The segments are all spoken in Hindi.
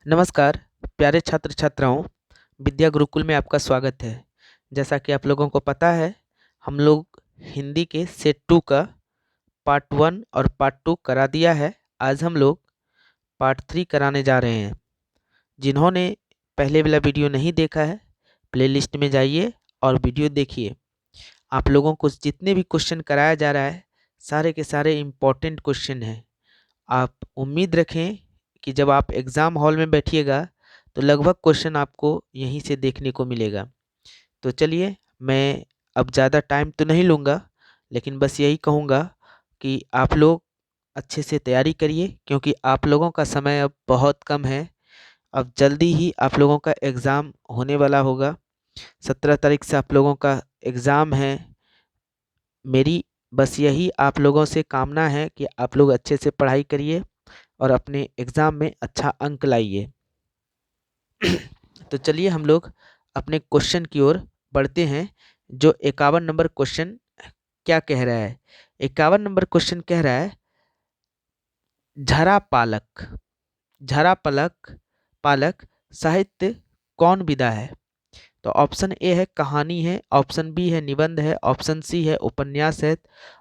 नमस्कार प्यारे छात्र छात्राओं, विद्या गुरुकुल में आपका स्वागत है। जैसा कि आप लोगों को पता है, हम लोग हिंदी के सेट 2 का पार्ट 1 और पार्ट 2 करा दिया है। आज हम लोग पार्ट 3 कराने जा रहे हैं। जिन्होंने पहले वाला वीडियो नहीं देखा है, प्लेलिस्ट में जाइए और वीडियो देखिए। आप लोगों को जितने भी क्वेश्चन कराया जा रहा है, सारे के सारे इम्पोर्टेंट क्वेश्चन हैं। आप उम्मीद रखें कि जब आप एग्ज़ाम हॉल में बैठिएगा तो लगभग क्वेश्चन आपको यहीं से देखने को मिलेगा। तो चलिए, मैं अब ज़्यादा टाइम तो नहीं लूँगा, लेकिन बस यही कहूँगा कि आप लोग अच्छे से तैयारी करिए, क्योंकि आप लोगों का समय अब बहुत कम है। अब जल्दी ही आप लोगों का एग्ज़ाम होने वाला होगा। 17 तारीख से आप लोगों का एग्ज़ाम है। मेरी बस यही आप लोगों से कामना है कि आप लोग अच्छे से पढ़ाई करिए और अपने एग्ज़ाम में अच्छा अंक लाइए। तो चलिए हम लोग अपने क्वेश्चन की ओर बढ़ते हैं। जो 51 नंबर क्वेश्चन क्या कह रहा है? 51 नंबर क्वेश्चन कह रहा है, झरा पालक झरा पलक पालक साहित्य कौन विधा है? तो ऑप्शन ए है कहानी है, ऑप्शन बी है निबंध है, ऑप्शन सी है उपन्यास है,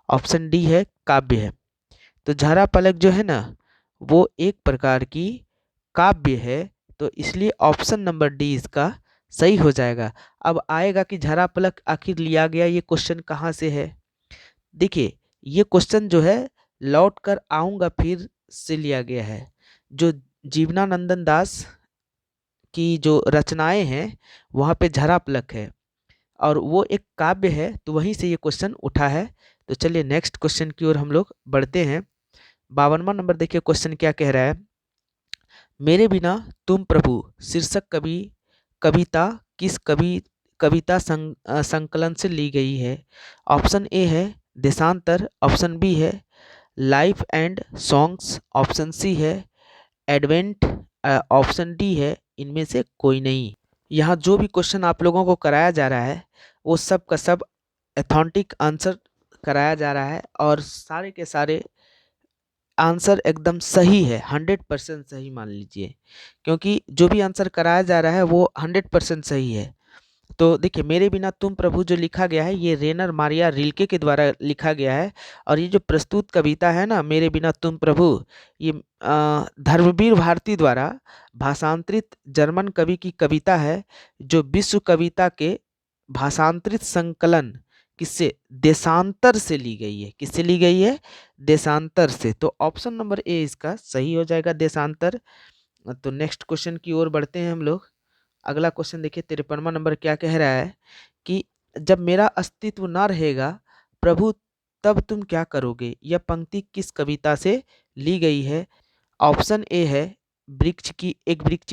ऑप्शन डी है काव्य है। तो झरा पलक जो है ना, वो एक प्रकार की काव्य है। तो इसलिए ऑप्शन नंबर डी इसका सही हो जाएगा। अब आएगा कि झरा पलक आखिर लिया गया ये क्वेश्चन कहाँ से है? देखिए, ये क्वेश्चन जो है लौट कर आऊँगा फिर से लिया गया है। जो जीवनानंदन दास की जो रचनाएं हैं, वहाँ पे झरा पलक है और वो एक काव्य है, तो वहीं से ये क्वेश्चन उठा है। तो चलिए नेक्स्ट क्वेश्चन की ओर हम लोग बढ़ते हैं। 52वां नंबर देखिए क्वेश्चन क्या कह रहा है। मेरे बिना तुम प्रभु शीर्षक कविता किस कविता संकलन से ली गई है? ऑप्शन ए है देशांतर, ऑप्शन बी है life and songs, option C है एडवेंट, ऑप्शन डी है इनमें से कोई नहीं। यहाँ जो भी क्वेश्चन आप लोगों को कराया जा रहा है, वो सब का सब एथेंटिक आंसर कराया जा रहा है और सारे के सारे आंसर एकदम सही है, 100% सही मान लीजिए, क्योंकि जो भी आंसर कराया जा रहा है वो 100% सही है। तो देखिए, मेरे बिना तुम प्रभु जो लिखा गया है, ये रेनर मारिया रिल्के के द्वारा लिखा गया है। और ये जो प्रस्तुत कविता है ना, मेरे बिना तुम प्रभु, ये धर्मवीर भारती द्वारा भाषांतरित जर्मन कवि की कविता है, जो विश्व कविता के भाषांतरित संकलन किससे, देशांतर से ली गई है। किससे ली गई है? देशांतर से। तो ऑप्शन नंबर ए इसका सही हो जाएगा, देशांतर। तो नेक्स्ट क्वेश्चन की ओर बढ़ते हैं हम लोग। अगला क्वेश्चन देखिए, 53वां नंबर क्या कह रहा है कि जब मेरा अस्तित्व ना रहेगा प्रभु तब तुम क्या करोगे? यह पंक्ति किस कविता से ली गई है? ऑप्शन ए है वृक्ष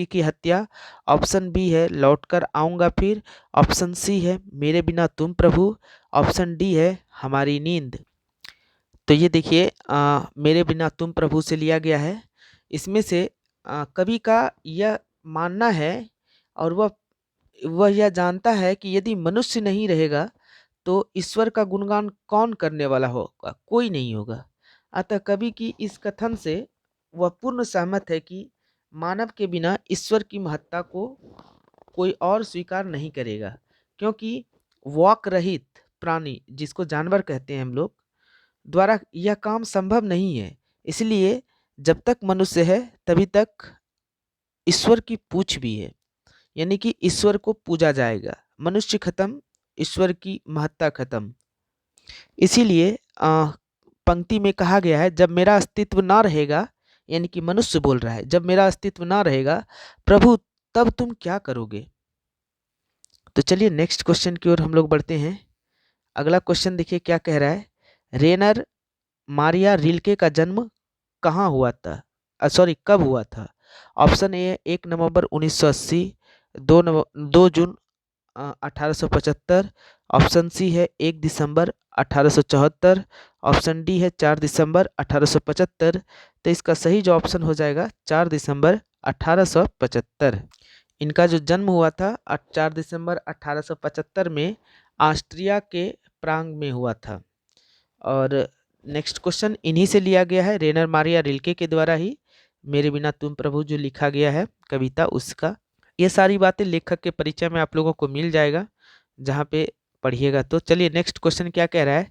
की हत्या, ऑप्शन बी है लौटकर आऊंगा फिर, ऑप्शन सी है मेरे बिना तुम प्रभु, ऑप्शन डी है हमारी नींद। तो ये देखिए, मेरे बिना तुम प्रभु से लिया गया है। इसमें से कवि का यह मानना है और वह यह जानता है कि यदि मनुष्य नहीं रहेगा तो ईश्वर का गुणगान कौन करने वाला होगा? कोई नहीं होगा। अतः कवि की इस कथन से वह पूर्ण सहमत है कि मानव के बिना ईश्वर की महत्ता को कोई और स्वीकार नहीं करेगा, क्योंकि वाक रहित प्राणी, जिसको जानवर कहते हैं हम लोग, द्वारा यह काम संभव नहीं है। इसलिए जब तक मनुष्य है तभी तक ईश्वर की पूछ भी है, यानी कि ईश्वर को पूजा जाएगा। मनुष्य खत्म, ईश्वर की महत्ता खत्म। इसीलिए पंक्ति में कहा गया है, जब मेरा अस्तित्व ना रहेगा, यानी कि मनुष्य बोल रहा है, जब मेरा अस्तित्व ना रहेगा प्रभु तब तुम क्या करोगे? तो चलिए नेक्स्ट क्वेश्चन की ओर हम लोग बढ़ते हैं। अगला क्वेश्चन देखिए क्या कह रहा है। रेनर मारिया रिल्के का जन्म कहाँ हुआ था? सॉरी, कब हुआ था? Option A 1 November 1980, 2 June 1875, option C है 1 दिसंबर 1874, ऑप्शन डी है 4 दिसंबर 1875। तो इसका सही जो ऑप्शन हो जाएगा 4 दिसंबर 1875। इनका जो जन्म हुआ था 4 दिसंबर 1875 में ऑस्ट्रिया के प्रांग में हुआ था। और नेक्स्ट क्वेश्चन इन्हीं से लिया गया है, रेनर मारिया रिल्के के द्वारा ही मेरे बिना तुम प्रभु जो लिखा गया है कविता उसका। ये सारी बातें लेखक के परिचय में आप लोगों को मिल जाएगा जहाँ पे पढ़िएगा। तो चलिए नेक्स्ट क्वेश्चन क्या कह रहा है।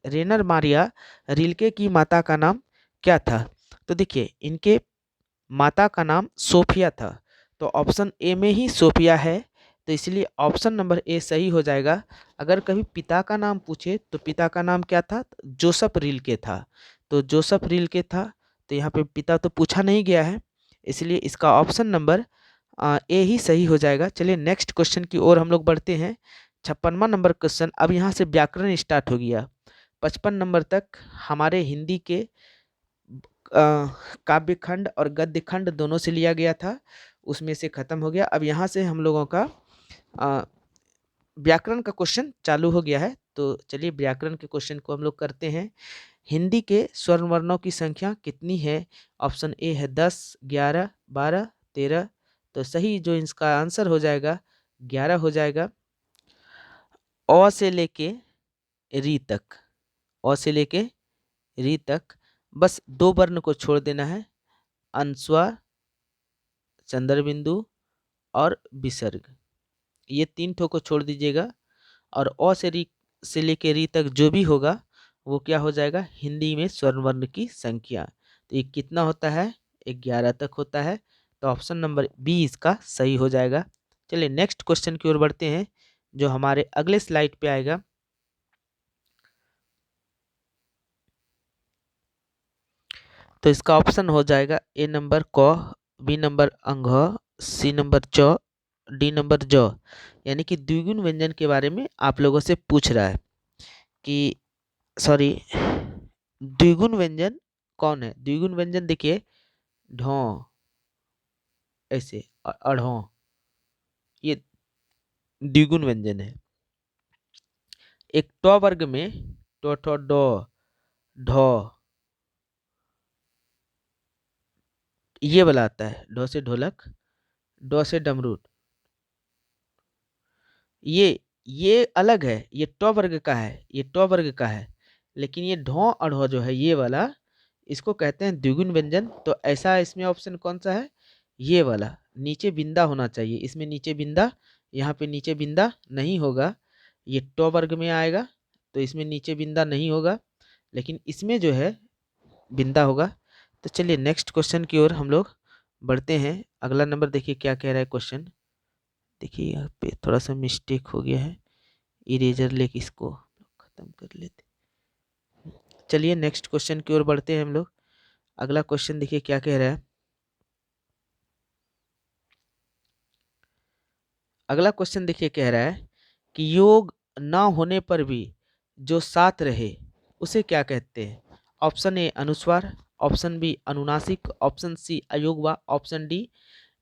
रेनर मारिया रिल्के की माता का नाम क्या था। तो देखिए इनके माता का नाम सोफिया था, तो ऑप्शन ए में ही सोफिया है, तो इसलिए ऑप्शन नंबर ए सही हो जाएगा। अगर कभी पिता का नाम पूछे तो पिता का नाम क्या था, जोसेफ रिल्के था, तो जोसेफ रिल्के था, तो यहाँ पे पिता तो पूछा नहीं गया है, इसलिए इसका ऑप्शन नंबर ए ही सही हो जाएगा। चलिए नेक्स्ट क्वेश्चन की ओर हम लोग बढ़ते हैं। 56वां नंबर क्वेश्चन। अब यहाँ से व्याकरण स्टार्ट हो गया। 55 नंबर तक हमारे हिंदी के काव्य खंड और गद्य खंड दोनों से लिया गया था, उसमें से खत्म हो गया। अब यहाँ से हम लोगों का व्याकरण का क्वेश्चन चालू हो गया है। तो चलिए व्याकरण के क्वेश्चन को हम लोग करते हैं। हिंदी के स्वर्ण वर्णों की संख्या कितनी है। ऑप्शन ए है 10, 11, 12, 13। तो सही जो इसका आंसर हो जाएगा 11 हो जाएगा। अ से लेके री तक, अ से लेके री तक बस 2 वर्ण को छोड़ देना है, अनुस्वार, चंद्र बिंदु और विसर्ग, ये 3 ठो को छोड़ दीजिएगा। और अ से री से लेके री तक जो भी होगा वो क्या हो जाएगा, हिंदी में स्वर्ण वर्ण की संख्या। तो ये कितना होता है, 11 तक होता है। तो ऑप्शन नंबर बी इसका सही हो जाएगा। चलिए नेक्स्ट क्वेश्चन की ओर बढ़ते हैं जो हमारे अगले स्लाइड पे आएगा। तो इसका ऑप्शन हो जाएगा ए नंबर क, बी नंबर अंघ, सी नंबर च, डी नंबर ज। यानी कि द्विगुण व्यंजन के बारे में आप लोगों से पूछ रहा है कि सॉरी, द्विगुण व्यंजन कौन है। द्विगुण व्यंजन देखिए ढौ, ऐसे अढ़ो, ये द्विगुण व्यंजन है। एक ट वर्ग में टो ठो डो ढो, ये वाला आता है, ढो से ढोलक, डो से डमरूट, ये अलग है, ये ट वर्ग का है, ये ट वर्ग का है। लेकिन ये ढो अढ़ो जो है ये वाला, इसको कहते हैं द्विगुण व्यंजन। तो ऐसा इसमें ऑप्शन कौन सा है, ये वाला। नीचे बिंदा होना चाहिए, इसमें नीचे बिंदा, यहाँ पे नीचे बिंदा नहीं होगा। ये ट वर्ग में आएगा तो इसमें नीचे बिंदा नहीं होगा, लेकिन इसमें जो है बिंदा होगा। तो चलिए नेक्स्ट क्वेश्चन की ओर हम लोग बढ़ते हैं। अगला नंबर देखिए क्या कह रहा है क्वेश्चन। देखिए यहाँ पे थोड़ा सा मिस्टेक हो गया है, इरेजर लेके इसको खत्म कर लेते। चलिए नेक्स्ट क्वेश्चन की ओर बढ़ते हैं हम लोग। अगला क्वेश्चन देखिए क्या कह रहा है। अगला क्वेश्चन देखिए कह रहा है कि योग ना होने पर भी जो साथ रहे उसे क्या कहते हैं। ऑप्शन ए अनुस्वार, ऑप्शन बी अनुनासिक, ऑप्शन सी अयोगवा, ऑप्शन डी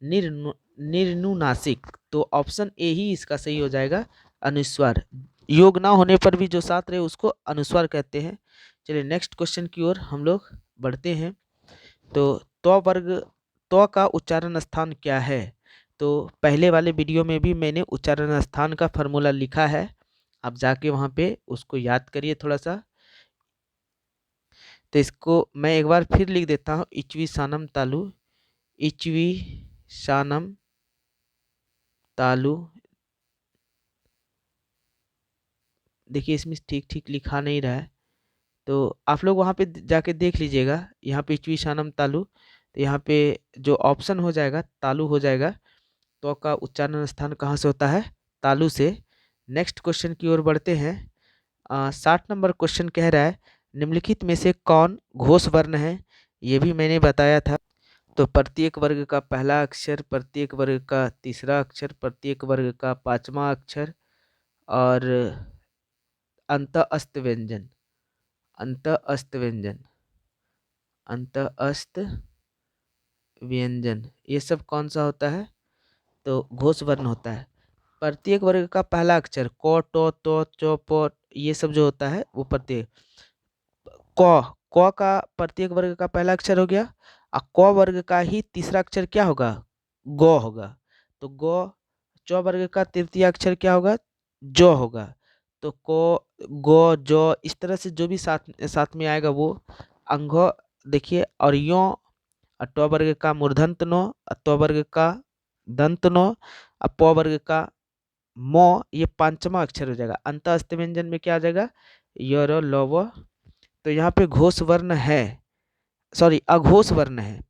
निर्नुनासिक। तो ऑप्शन ए ही इसका सही हो जाएगा, अनुस्वार। योग ना होने पर भी जो साथ रहे उसको अनुस्वार कहते हैं। चलिए नेक्स्ट क्वेश्चन की ओर हम लोग बढ़ते हैं। तो वर्ग का उच्चारण स्थान क्या है। तो पहले वाले वीडियो में भी मैंने उच्चारण स्थान का फॉर्मूला लिखा है, आप जाके वहाँ पे उसको याद करिए थोड़ा सा। तो इसको मैं एक बार फिर लिख देता हूँ, इचवी शानम तालु, इचवी शानम तालु। देखिए इसमें ठीक ठीक लिखा नहीं रहा है, तो आप लोग वहाँ पे जाके देख लीजिएगा। यहाँ पे इचवी शानम तालु, तो यहाँ पे जो ऑप्शन हो जाएगा तालु हो जाएगा। तो का उच्चारण स्थान कहाँ से होता है, तालु से। नेक्स्ट क्वेश्चन की ओर बढ़ते हैं। 60 नंबर क्वेश्चन कह रहा है निम्नलिखित में से कौन घोष वर्ण है। ये भी मैंने बताया था। तो प्रत्येक वर्ग का पहला अक्षर, प्रत्येक वर्ग का तीसरा अक्षर, प्रत्येक वर्ग का पांचवा अक्षर और अंत अस्त व्यंजन, अंत अस्त व्यंजन, अंत अस्त व्यंजन, ये सब कौन सा होता है, तो घोष वर्ण होता है। प्रत्येक वर्ग का पहला अक्षर क, ट, त, च, प, ये सब जो होता है वो प्रत्येक। क का प्रत्येक वर्ग का पहला अक्षर हो गया, और क वर्ग का ही तीसरा अक्षर क्या होगा, ग होगा। तो ग, च वर्ग का तृतीय अक्षर क्या होगा, ज होगा। तो क, ग, ज, इस तरह से जो भी साथ साथ में आएगा वो अंघ देखिए, और यो, अत्व वर्ग का मूर्धन्त नो, अत्व वर्ग का दंत नो, अप्व वर्ग का मो, ये पांचवा अक्षर हो जाएगा। अंत अस्त व्यंजन में क्या आ जाएगा, य र ल व। तो यहाँ पे घोष वर्ण है, सॉरी अघोष वर्ण है।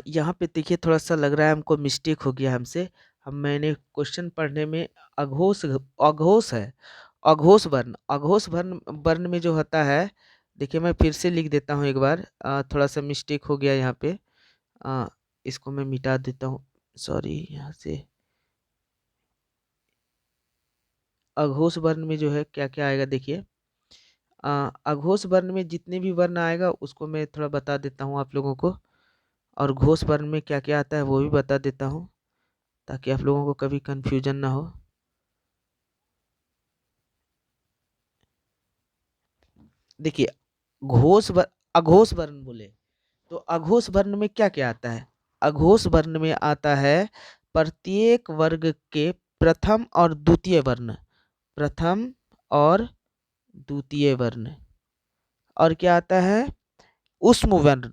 यहाँ पे देखिए थोड़ा सा लग रहा है हमको मिस्टेक हो गया हमसे, हम मैंने क्वेश्चन पढ़ने में अघोष अघोष है, अघोष वर्ण, अघोष वर्ण वर्ण में जो होता है, देखिए मैं फिर से लिख देता हूँ एक बार, थोड़ा सा मिस्टेक हो गया यहाँ पे, इसको मैं मिटा देता हूँ, सॉरी। यहाँ से अघोष वर्ण में जो है क्या क्या आएगा, देखिए अघोष वर्ण में जितने भी वर्ण आएगा उसको मैं थोड़ा बता देता हूँ आप लोगों को, और घोष वर्ण में क्या क्या आता है वो भी बता देता हूँ, ताकि आप लोगों को कभी कंफ्यूजन ना हो। देखिए अघोष वर्ण बोले तो अघोष वर्ण में क्या क्या आता है, अघोष वर्ण में आता है प्रत्येक वर्ग के प्रथम और द्वितीय वर्ण, प्रथम और द्वितीय वर्ण, और क्या आता है उष्म वर्ण,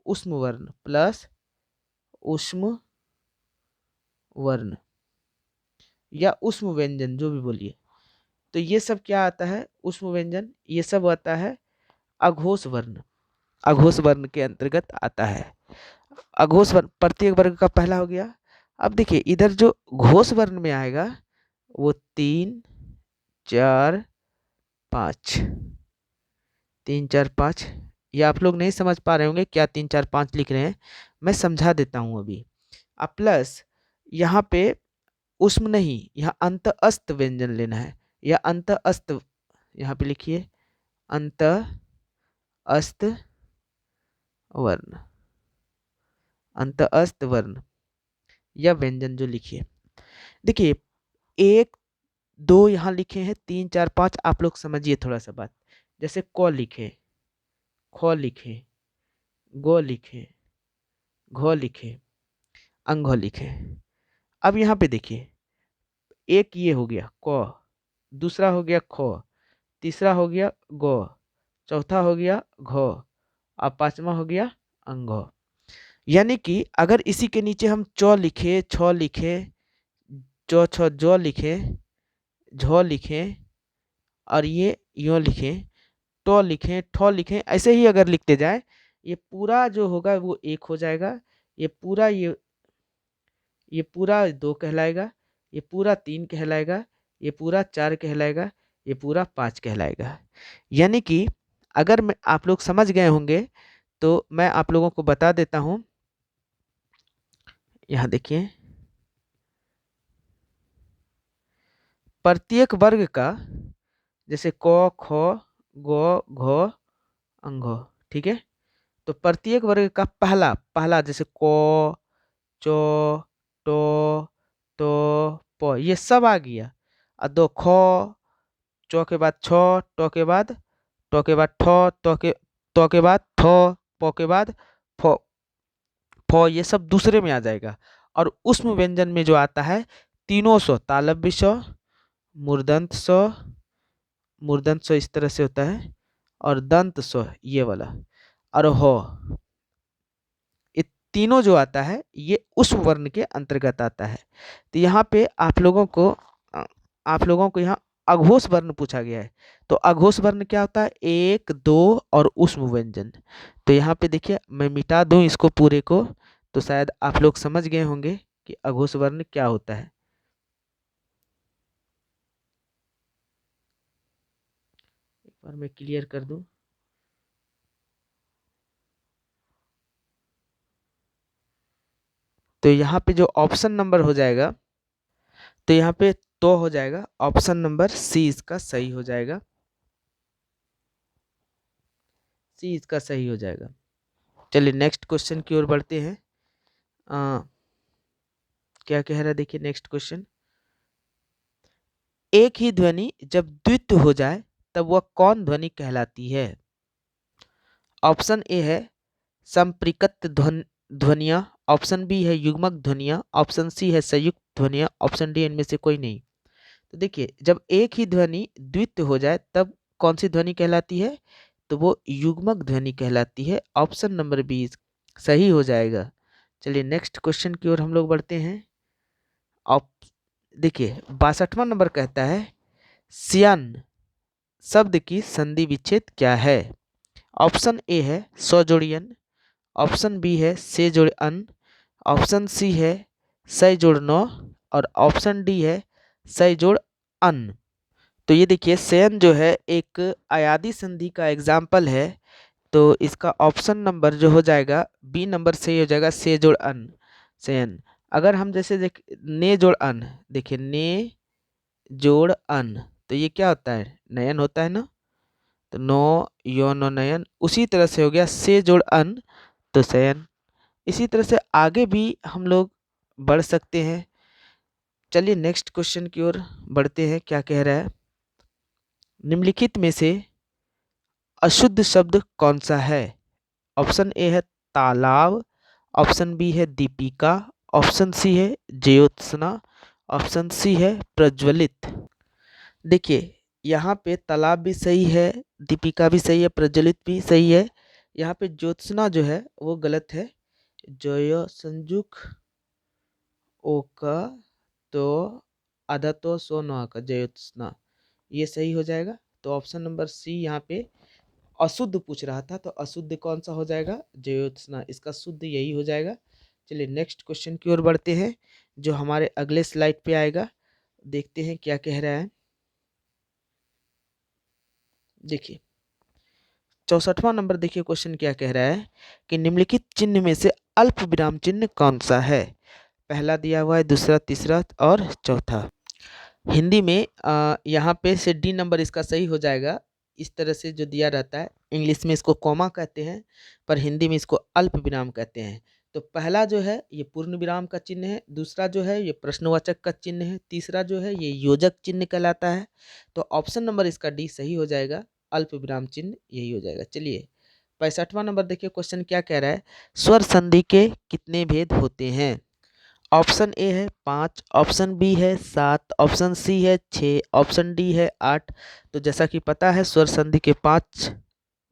उष्म वर्ण प्लस उष्म वर्ण या उष्म व्यंजन जो भी बोलिए। तो ये सब क्या आता है, उष्म व्यंजन, ये सब आता है अघोष वर्ण, अघोष वर्ण के अंतर्गत आता है। अघोष वर्ण प्रत्येक वर्ग का पहला हो गया। अब देखिए इधर जो घोष वर्ण में आएगा वो 3 4 5, 3 4 5, ये आप लोग नहीं समझ पा रहे होंगे क्या 3 4 5 लिख रहे हैं, मैं समझा देता हूँ अभी। अब प्लस यहाँ पे उष्म नहीं, यहाँ अंत अस्त व्यंजन लेना है, या अंत अस्त, यहाँ पे लिखिए अंत अस्त वर्ण, अंत अस्त वर्ण या व्यंजन जो लिखिए। देखिए 1 2 यहाँ लिखे हैं, 3 4 5 आप लोग समझिए थोड़ा सा बात, जैसे क लिखे, ख लिखे, गो लिखे, घ लिखे, अंघ लिखे। अब यहाँ पे देखिए एक ये हो गया क, दूसरा हो गया ख, तीसरा हो गया गो, चौथा हो गया घ, और पांचवा हो गया अंघ। यानी कि अगर इसी के नीचे हम च लिखे, छ लिखे, चौ छ जो लिखे, झ लिखे, और ये यो लिखे, टो लिखें, ठो लिखें, ऐसे ही अगर लिखते जाए ये पूरा जो होगा वो 1 हो जाएगा, ये पूरा ये पूरा 2 कहलाएगा, ये पूरा 3 कहलाएगा, ये पूरा 4 कहलाएगा, ये पूरा 5 कहलाएगा। यानी कि अगर मैं आप लोग समझ गए होंगे तो मैं आप लोगों को बता देता हूँ। यहाँ देखिए प्रत्येक वर्ग का, जैसे क ख ग घ अंघ, ठीक है, तो प्रत्येक वर्ग का पहला पहला जैसे क चो टो तो प, ये सब आ गया, और 2 ख, चो के बाद छ, टो के बाद टो के बाद ठो, तो के बाद थो, प के बाद फ, फ, ये सब दूसरे में आ जाएगा। और उष्म व्यंजन में जो आता है तीनों सौ, तालव्य सौ, मूर्धन्त सौ, मूर्धन्त सौ इस तरह से होता है, और दंत सौ ये वाला, और हो, ये तीनों जो आता है ये उस वर्ण के अंतर्गत आता है। तो यहाँ पे आप लोगों को यहाँ अघोष वर्ण पूछा गया है। तो अघोष वर्ण क्या होता है, 1 2 और उष्म व्यंजन। तो यहाँ पे देखिए मैं मिटा दूं इसको पूरे को, तो शायद आप लोग समझ गए होंगे कि अघोष वर्ण क्या होता है। एक बार मैं क्लियर कर दूं। तो यहाँ पे जो ऑप्शन नंबर हो जाएगा, तो यहाँ पे तो हो जाएगा ऑप्शन नंबर सी, इसका सही हो जाएगा, सी इसका सही हो जाएगा। चलिए नेक्स्ट क्वेश्चन की ओर बढ़ते हैं। क्या कह रहा है देखिए नेक्स्ट क्वेश्चन, एक ही ध्वनि जब द्वित्व हो जाए तब वह कौन ध्वनि कहलाती है। ऑप्शन ए है संप्रीकृत ध्वनियां, ऑप्शन बी है युग्मक ध्वनियां, ऑप्शन सी है संयुक्त ध्वनियां, ऑप्शन डी इनमें से कोई नहीं। तो देखिए जब एक ही ध्वनि द्वित्व हो जाए तब कौन सी ध्वनि कहलाती है, तो वो युग्मक ध्वनि कहलाती है। ऑप्शन नंबर बी सही हो जाएगा। चलिए नेक्स्ट क्वेश्चन की ओर हम लोग बढ़ते हैं। ऑप देखिए 62वां नंबर कहता है सियान शब्द की संधि विच्छेद क्या है। ऑप्शन ए है सौ जोड़ी अन, ऑप्शन बी है से जोड़ अन, ऑप्शन सी है सै जोड़ नौ और ऑप्शन डी है सै जोड़ अन। तो ये देखिए सेयन जो है एक अयादी संधि का एग्जाम्पल है, तो इसका ऑप्शन नंबर जो हो जाएगा बी नंबर सही हो जाएगा, से जोड़ अन सेयन। अगर हम जैसे देख ने जोड़ अन, देखिए ने जोड़ अन, तो ये क्या होता है, नयन होता है ना, तो नो योनो नयन। उसी तरह से हो गया से जोड़ अन तो शयन। इसी तरह से आगे भी हम लोग बढ़ सकते हैं। चलिए नेक्स्ट क्वेश्चन की ओर बढ़ते हैं। क्या कह रहा है, निम्नलिखित में से अशुद्ध शब्द कौन सा है। ऑप्शन ए है तालाब, ऑप्शन बी है दीपिका, ऑप्शन सी है ज्योत्सना, ऑप्शन सी है प्रज्वलित। देखिए यहाँ पे तालाब भी सही है, दीपिका भी सही है, प्रज्वलित भी सही है। यहाँ पे ज्योत्सना जो है वो गलत है। जयो संजुक ओ का तो आधा तो सो न का ज्योत्सना, ये सही हो जाएगा। तो ऑप्शन नंबर सी यहाँ पे अशुद्ध पूछ रहा था, तो अशुद्ध कौन सा हो जाएगा, ज्योत्सना, इसका शुद्ध यही हो जाएगा। चलिए नेक्स्ट क्वेश्चन की ओर बढ़ते हैं जो हमारे अगले स्लाइड पे आएगा। देखते हैं क्या कह रहा है। देखिए 64वां नंबर देखिए क्वेश्चन क्या कह रहा है कि निम्नलिखित चिन्ह में से अल्प विराम चिन्ह कौन सा है। पहला दिया हुआ है, दूसरा, तीसरा और चौथा। हिंदी में यहाँ पे से डी नंबर इसका सही हो जाएगा। इस तरह से जो दिया रहता है, इंग्लिश में इसको कॉमा कहते हैं, पर हिंदी में इसको अल्प विराम कहते हैं। तो पहला जो है ये पूर्ण विराम का चिन्ह है, दूसरा जो है ये प्रश्नवाचक का चिन्ह है, तीसरा जो है ये योजक चिन्ह कहलाता है। तो ऑप्शन नंबर इसका डी सही हो जाएगा, अल्प विराम चिन्ह यही हो जाएगा। चलिए 65वां नंबर देखिए क्वेश्चन क्या कह रहा है, स्वर संधि के कितने भेद होते हैं। ऑप्शन ए है 5, ऑप्शन बी है 7, ऑप्शन सी है 6, ऑप्शन डी है 8। तो जैसा कि पता है स्वर संधि के 5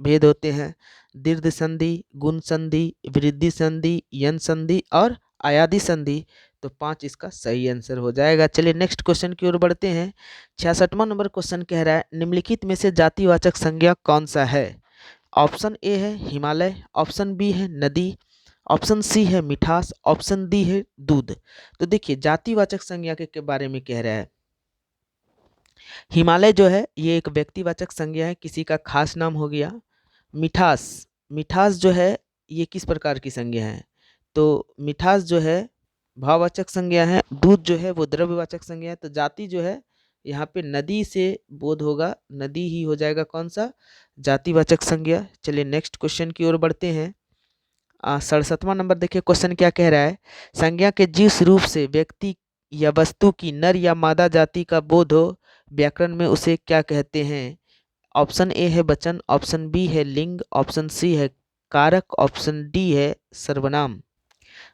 भेद होते हैं, दीर्घ संधि, गुण संधि, वृद्धि संधि, यन संधि और आयादी संधि। तो 5 इसका सही आंसर हो जाएगा। चलिए नेक्स्ट क्वेश्चन की ओर बढ़ते हैं। 66वां नंबर क्वेश्चन कह रहा है निम्नलिखित में से जातिवाचक संज्ञा कौन सा है। ऑप्शन ए है हिमालय, ऑप्शन बी है नदी, ऑप्शन सी है मिठास, ऑप्शन डी है दूध। तो देखिए जातिवाचक संज्ञा के बारे में कह रहा है। हिमालय जो है ये एक व्यक्तिवाचक संज्ञा है, किसी का खास नाम हो गया। मिठास, मिठास जो है ये किस प्रकार की संज्ञा है, तो मिठास जो है भाववाचक संज्ञा है। दूध जो है वो द्रव्यवाचक संज्ञा है। तो जाति जो है यहाँ पे नदी से बोध होगा, नदी ही हो जाएगा कौन सा, जातिवाचक संज्ञा। चलिए नेक्स्ट क्वेश्चन की ओर बढ़ते हैं। 67वां नंबर देखिए क्वेश्चन क्या कह रहा है, संज्ञा के जिस रूप से व्यक्ति या वस्तु की नर या मादा जाति का बोध हो व्याकरण में उसे क्या कहते हैं। ऑप्शन ए है वचन, ऑप्शन बी है लिंग, ऑप्शन सी है कारक, ऑप्शन डी है सर्वनाम।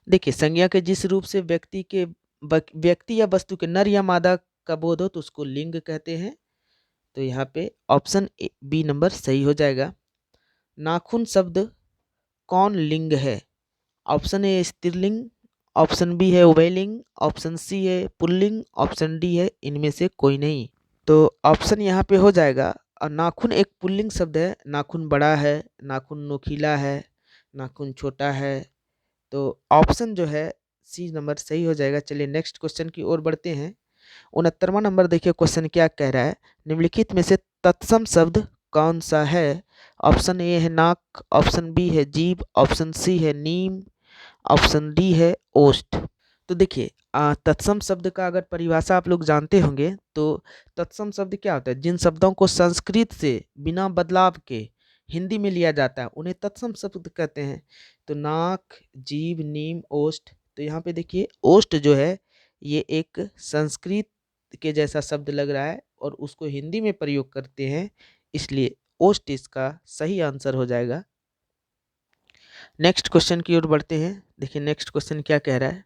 देखिए संज्ञा के जिस रूप से व्यक्ति या वस्तु के नर या मादा का बोध हो तो उसको लिंग कहते हैं। तो यहाँ पे ऑप्शन बी नंबर सही हो जाएगा। नाखून शब्द कौन लिंग है। ऑप्शन ए स्त्रीलिंग, ऑप्शन बी है उभयलिंग, ऑप्शन सी है पुल्लिंग, ऑप्शन डी है इनमें से कोई नहीं। तो ऑप्शन यहाँ पे हो जाएगा, और नाखून एक पुल्लिंग शब्द है, नाखून बड़ा है, नाखून नोकीला है, नाखून छोटा है। तो ऑप्शन जो है सी नंबर सही हो जाएगा। चलिए नेक्स्ट क्वेश्चन की ओर बढ़ते हैं। 69वां नंबर देखिए क्वेश्चन क्या कह रहा है, निम्नलिखित में से तत्सम शब्द कौन सा है। ऑप्शन ए है नाक, ऑप्शन बी है जीभ, ऑप्शन सी है नीम, ऑप्शन डी है ओष्ठ। तो देखिए तत्सम शब्द का अगर परिभाषा आप लोग जानते होंगे तो तत्सम शब्द क्या होता है, जिन शब्दों को संस्कृत से बिना बदलाव के हिंदी में लिया जाता है उन्हें तत्सम शब्द कहते हैं। तो नाक, जीभ, नीम, ओष्ठ। तो यहाँ पे देखिए ओष्ठ जो है ये एक संस्कृत के जैसा शब्द लग रहा है और उसको हिंदी में प्रयोग करते हैं, इसलिए ओष्ठ इसका सही आंसर हो जाएगा। नेक्स्ट क्वेश्चन की ओर बढ़ते हैं। देखिए नेक्स्ट क्वेश्चन क्या कह रहा है,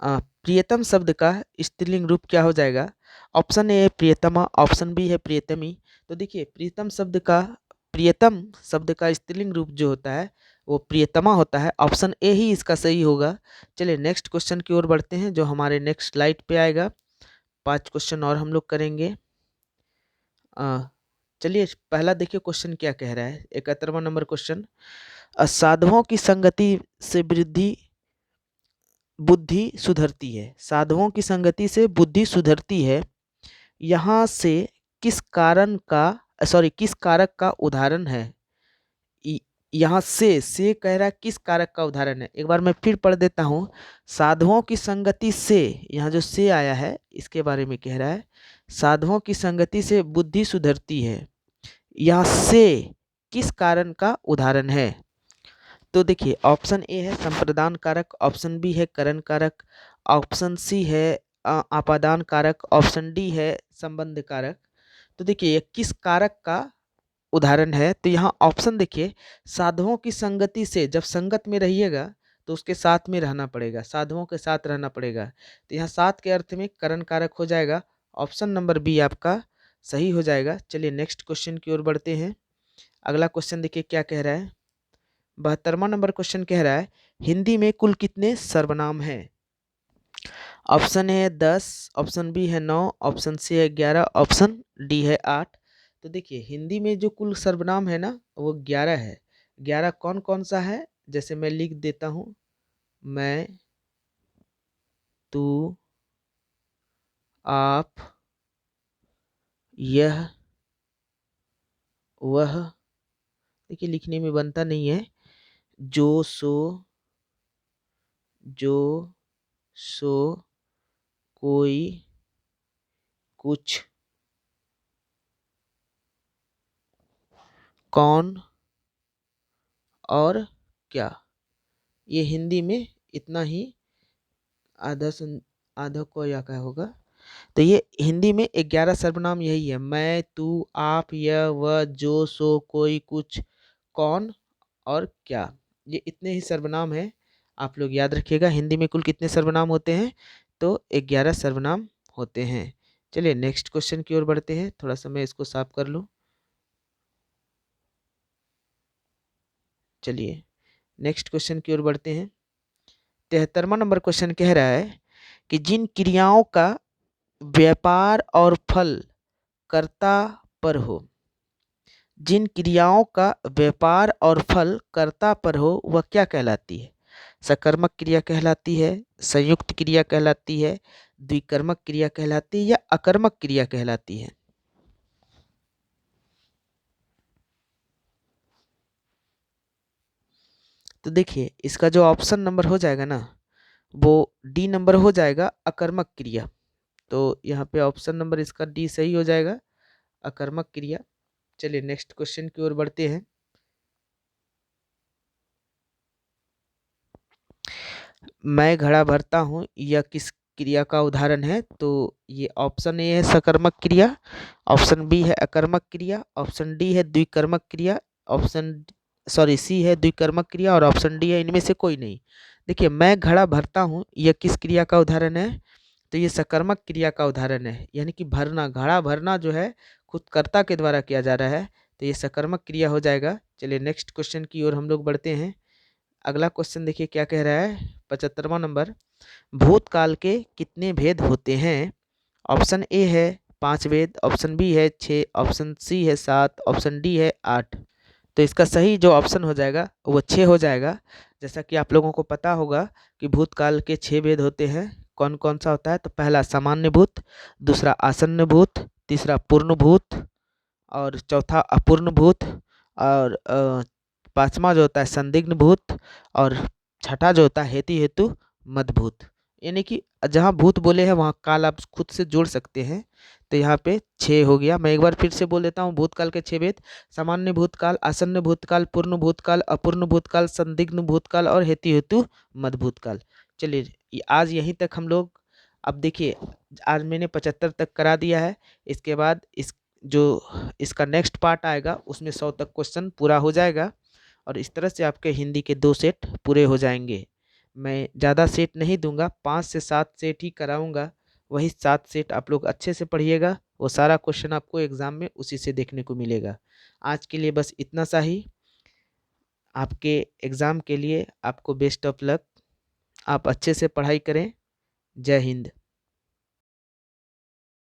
प्रियतम शब्द का स्त्रीलिंग रूप क्या हो जाएगा। ऑप्शन ए है प्रियतमा, ऑप्शन बी है प्रियतमी। तो देखिए प्रियतम शब्द का प्रियतम शब्द का स्त्रीलिंग रूप जो होता है वो प्रियतमा होता है। ऑप्शन ए ही इसका सही होगा। चलिए नेक्स्ट क्वेश्चन की ओर बढ़ते हैं जो हमारे नेक्स्ट स्लाइड पे आएगा। 5 क्वेश्चन और हम लोग करेंगे। चलिए पहला देखिए क्वेश्चन क्या कह रहा है। 71वां नंबर क्वेश्चन, साधुओं की संगति से बुद्धि सुधरती है। साधुओं की संगति से बुद्धि सुधरती है, यहाँ से किस कारक का उदाहरण है। यहाँ से कह रहा है किस कारक का उदाहरण है। एक बार मैं फिर पढ़ देता हूँ। साधुओं की संगति से, यहाँ जो से आया है इसके बारे में कह रहा है। साधुओं की संगति से बुद्धि सुधरती है, यहाँ से किस कारण का उदाहरण है। तो देखिए ऑप्शन ए है संप्रदान कारक, ऑप्शन बी है करण कारक, ऑप्शन सी है आपादान कारक, ऑप्शन डी है संबंध कारक। तो देखिए ये किस कारक का उदाहरण है। तो यहाँ ऑप्शन देखिए, साधुओं की संगति से, जब संगत में रहिएगा तो उसके साथ में रहना पड़ेगा, साधुओं के साथ रहना पड़ेगा। तो यहाँ साथ के अर्थ में करण कारक हो जाएगा। ऑप्शन नंबर बी आपका सही हो जाएगा। चलिए नेक्स्ट क्वेश्चन की ओर बढ़ते हैं। अगला क्वेश्चन देखिए क्या कह रहा है। 72वां नंबर क्वेश्चन कह रहा है, हिंदी में कुल कितने सर्वनाम हैं। ऑप्शन ए है 10, ऑप्शन बी है 9, ऑप्शन सी है 11, ऑप्शन डी है 8। तो देखिए हिंदी में जो कुल सर्वनाम है ना वो 11 है। 11 कौन कौन सा है, जैसे मैं लिख देता हूँ, मैं, तू, आप, यह, वह, देखिए लिखने में बनता नहीं है, जो, सो, कोई, कुछ, कौन और क्या। ये हिंदी में इतना ही आधा को या क्या होगा। तो ये हिंदी में 11 सर्वनाम यही है, मैं, तू, आप, यह, वह, जो, सो, कोई, कुछ, कौन और क्या। ये इतने ही सर्वनाम हैं। आप लोग याद रखिएगा हिंदी में कुल कितने सर्वनाम होते हैं, तो 11 सर्वनाम होते हैं। चलिए नेक्स्ट क्वेश्चन की ओर बढ़ते हैं। थोड़ा सा मैं इसको साफ कर लूँ। चलिए नेक्स्ट क्वेश्चन की ओर बढ़ते हैं। 73वां नंबर क्वेश्चन कह रहा है कि जिन क्रियाओं का व्यापार और फल कर्ता पर हो, जिन क्रियाओं का व्यापार और फल कर्ता पर हो वह क्या कहलाती है। सकर्मक क्रिया कहलाती है, संयुक्त क्रिया कहलाती है, द्विकर्मक क्रिया कहलाती है या अकर्मक क्रिया कहलाती है। तो देखिए इसका जो ऑप्शन नंबर हो जाएगा ना वो डी नंबर हो जाएगा, अकर्मक क्रिया। तो यहाँ पे ऑप्शन नंबर इसका डी सही हो जाएगा, अकर्मक क्रिया। चलिए नेक्स्ट क्वेश्चन की ओर बढ़ते हैं। मैं घड़ा भरता हूँ यह किस क्रिया का उदाहरण है। तो ये ऑप्शन ए है सकर्मक क्रिया, ऑप्शन बी है अकर्मक क्रिया, ऑप्शन डी है द्विकर्मक क्रिया, सी है द्विकर्मक क्रिया और ऑप्शन डी है इनमें से कोई नहीं। देखिए मैं घड़ा भरता हूँ यह किस क्रिया का उदाहरण है। तो ये सकर्मक क्रिया का उदाहरण है, यानी कि भरना, घड़ा भरना जो है खुद कर्ता के द्वारा किया जा रहा है, तो ये सकर्मक क्रिया हो जाएगा। चलिए नेक्स्ट क्वेश्चन की ओर हम लोग बढ़ते हैं। अगला क्वेश्चन देखिए क्या कह रहा है। 75वां नंबर, भूतकाल के कितने भेद होते हैं। ऑप्शन ए है 5 भेद, ऑप्शन बी है 6, ऑप्शन सी है 7, ऑप्शन डी है 8। तो इसका सही जो ऑप्शन हो जाएगा वो 6 हो जाएगा। जैसा कि आप लोगों को पता होगा कि भूतकाल के 6 भेद होते हैं। कौन कौन सा होता है, तो पहला सामान्य भूत, दूसरा आसन्न भूत, तीसरा पूर्ण भूत और चौथा अपूर्ण भूत और पांचवा जो होता है संदिग्ध भूत और छठा जो होता है हेतु हेतु मदभूत। यानी कि जहाँ भूत बोले हैं वहाँ काल आप खुद से जोड़ सकते हैं। तो यहाँ पे 6 हो गया। मैं एक बार फिर से बोल देता हूँ भूतकाल के 6 भेद, सामान्य भूतकाल, आसन्न भूतकाल, पूर्ण भूतकाल, अपूर्ण भूतकाल, संदिग्ध भूतकाल और हेतु हेतु मदभूतकाल। चलिए आज यहीं तक हम लोग, अब देखिए आज मैंने 75 तक करा दिया है। इसके बाद जो इसका नेक्स्ट पार्ट आएगा उसमें 100 तक क्वेश्चन पूरा हो जाएगा और इस तरह से आपके हिंदी के 2 सेट पूरे हो जाएंगे। मैं ज़्यादा सेट नहीं दूंगा, 5 से 7 सेट ही कराऊंगा। वही 7 सेट आप लोग अच्छे से पढ़िएगा, वो सारा क्वेश्चन आपको एग्ज़ाम में उसी से देखने को मिलेगा। आज के लिए बस इतना सा ही। आपके एग्ज़ाम के लिए आपको बेस्ट ऑफ लक। आप अच्छे से पढ़ाई करें। जय हिंद।